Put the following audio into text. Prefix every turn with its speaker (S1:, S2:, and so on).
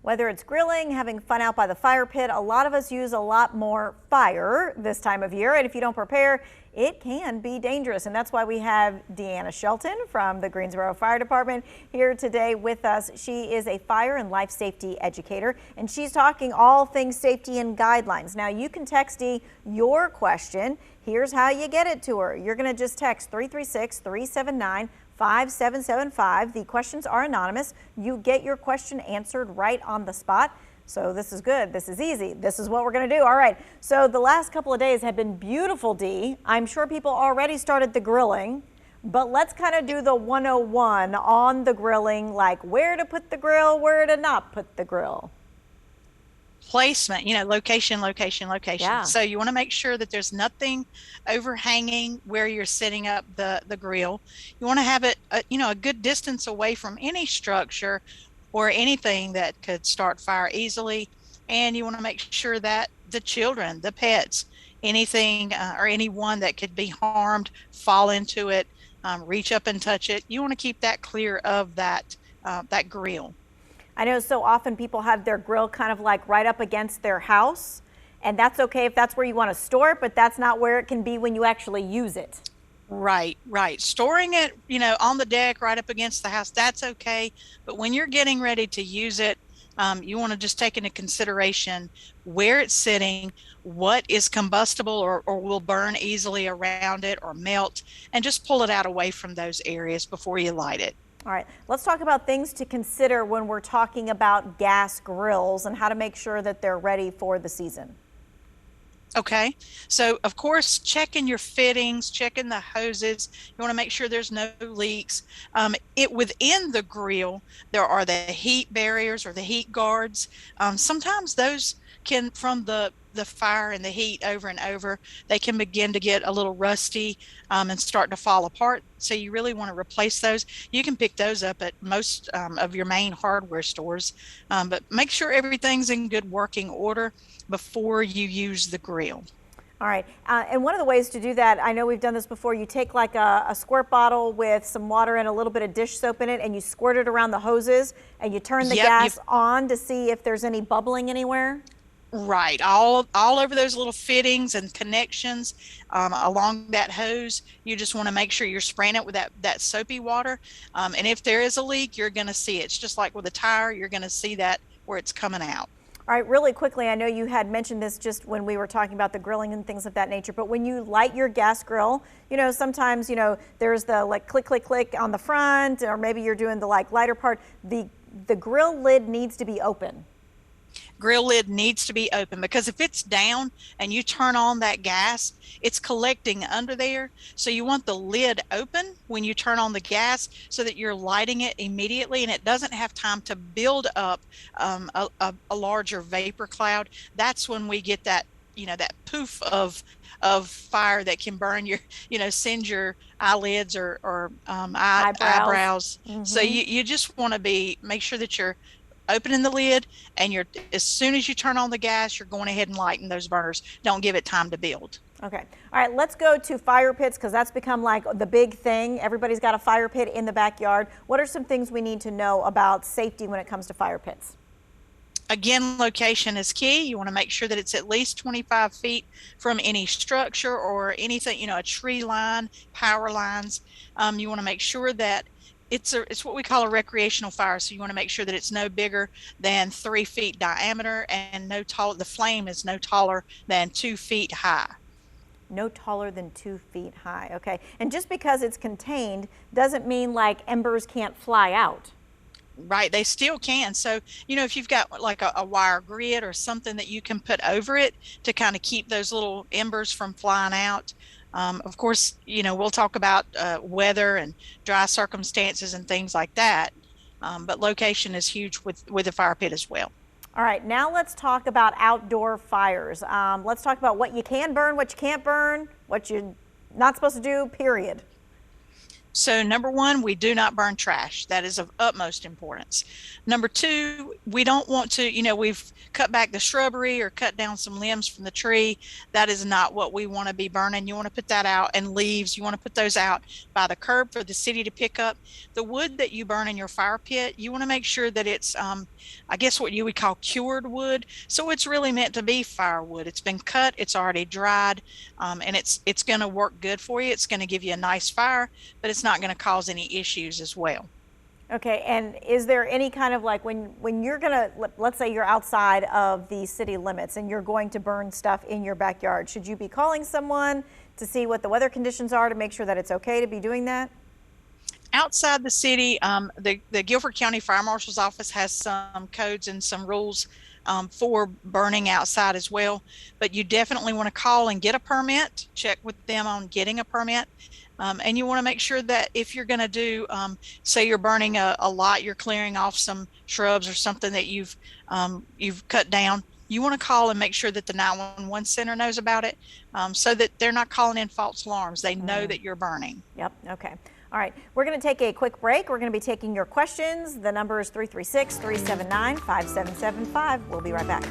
S1: Whether it's grilling, having fun out by the fire pit, a lot of us use a lot more fire this time of year, and if you don't prepare, it can be dangerous. And that's why we have Deanna Shelton from the Greensboro Fire Department here today with us. She is a fire and life safety educator, and she's talking all things safety and guidelines. Now, you can text Dee your question. Here's how you get it to her. You're going to just text 336-379-5775. The questions are anonymous. You get your question answered right on the spot. So this is good. This is easy. This is what we're going to do. All right. So the last couple of days have been beautiful, Dee. I'm sure people already started the grilling, but let's kind of do the 101 on the grilling, like where to put the grill, where to not put the grill.
S2: Placement, location, location, location.
S1: Yeah.
S2: So you want to make sure that there's nothing overhanging where you're setting up the grill. You want to have it, a good distance away from any structure or anything that could start fire easily. And you want to make sure that the children, the pets, anything or anyone that could be harmed, fall into it, reach up and touch it. You want to keep that clear of that grill.
S1: I know so often people have their grill kind of like right up against their house, and that's okay if that's where you want to store it, but that's not where it can be when you actually use it.
S2: Right. Storing it, on the deck right up against the house, that's okay. But when you're getting ready to use it, you want to just take into consideration where it's sitting, what is combustible or will burn easily around it or melt, and just pull it out away from those areas before you light it.
S1: All right, let's talk about things to consider when we're talking about gas grills and how to make sure that they're ready for the season.
S2: Okay, so of course, checking your fittings, checking the hoses. You want to make sure there's no leaks. Within the grill, there are the heat barriers or the heat guards. Sometimes those can, from the fire and the heat over and over, they can begin to get a little rusty and start to fall apart. So you really want to replace those. You can pick those up at most of your main hardware stores, but make sure everything's in good working order before you use the grill.
S1: All right, and one of the ways to do that, I know we've done this before, you take like a squirt bottle with some water and a little bit of dish soap in it, and you squirt it around the hoses, and you turn the gas on to see if there's any bubbling anywhere.
S2: Right, all over those little fittings and connections along that hose. You just want to make sure you're spraying it with that soapy water. And if there is a leak, you're going to see it. It's just like with a tire, you're going to see that where it's coming out.
S1: All right, really quickly, I know you had mentioned this just when we were talking about the grilling and things of that nature, but when you light your gas grill, sometimes, there's the like click, click, click on the front, or maybe you're doing the like lighter part. The grill lid needs to be open.
S2: Grill lid needs to be open, because if it's down and you turn on that gas, it's collecting under there. So you want the lid open when you turn on the gas so that you're lighting it immediately and it doesn't have time to build up a larger vapor cloud. That's when we get that, that poof of fire that can burn your, send your eyelids or eyebrows. Mm-hmm. So you just want to make sure that you're opening the lid, and as soon as you turn on the gas, you're going ahead and lighting those burners. Don't give it time to build.
S1: Okay. All right, let's go to fire pits, because that's become like the big thing. Everybody's got a fire pit in the backyard. What are some things we need to know about safety when it comes to fire pits?
S2: Again, location is key. You want to make sure that it's at least 25 feet from any structure or anything, a tree line, power lines. You want to make sure that it's what we call a recreational fire. So you want to make sure that it's no bigger than 3 feet diameter and the flame is no taller than 2 feet high.
S1: No taller than 2 feet high. Okay. And just because it's contained doesn't mean like embers can't fly out.
S2: Right, they still can. So, if you've got like a wire grid or something that you can put over it to kind of keep those little embers from flying out. Of course, we'll talk about weather and dry circumstances and things like that. But location is huge with a fire pit as well.
S1: All right, now let's talk about outdoor fires. Let's talk about what you can burn, what you can't burn, what you're not supposed to do, period.
S2: So number one, we do not burn trash. That is of utmost importance. Number two, we don't want to, we've cut back the shrubbery or cut down some limbs from the tree. That is not what we want to be burning. You want to put that out, and leaves, you want to put those out by the curb for the city to pick up. The wood that you burn in your fire pit, you want to make sure that it's, I guess what you would call cured wood. So it's really meant to be firewood. It's been cut, it's already dried, and it's going to work good for you. It's going to give you a nice fire, but it's not going to cause any issues as well.
S1: Okay, and is there any kind of like when you're gonna, let's say you're outside of the city limits and you're going to burn stuff in your backyard, should you be calling someone to see what the weather conditions are to make sure that it's okay to be doing that?
S2: Outside the city, the Guilford County Fire Marshal's office has some codes and some rules for burning outside as well, but you definitely want to call and get a permit, check with them on getting a permit. And you want to make sure that if you're going to do, say you're burning a lot, you're clearing off some shrubs or something that you've cut down, you want to call and make sure that the 911 center knows about it, so that they're not calling in false alarms. They know that you're burning.
S1: Yep. Okay. All right. We're going to take a quick break. We're going to be taking your questions. The number is 336-379-5775. We'll be right back.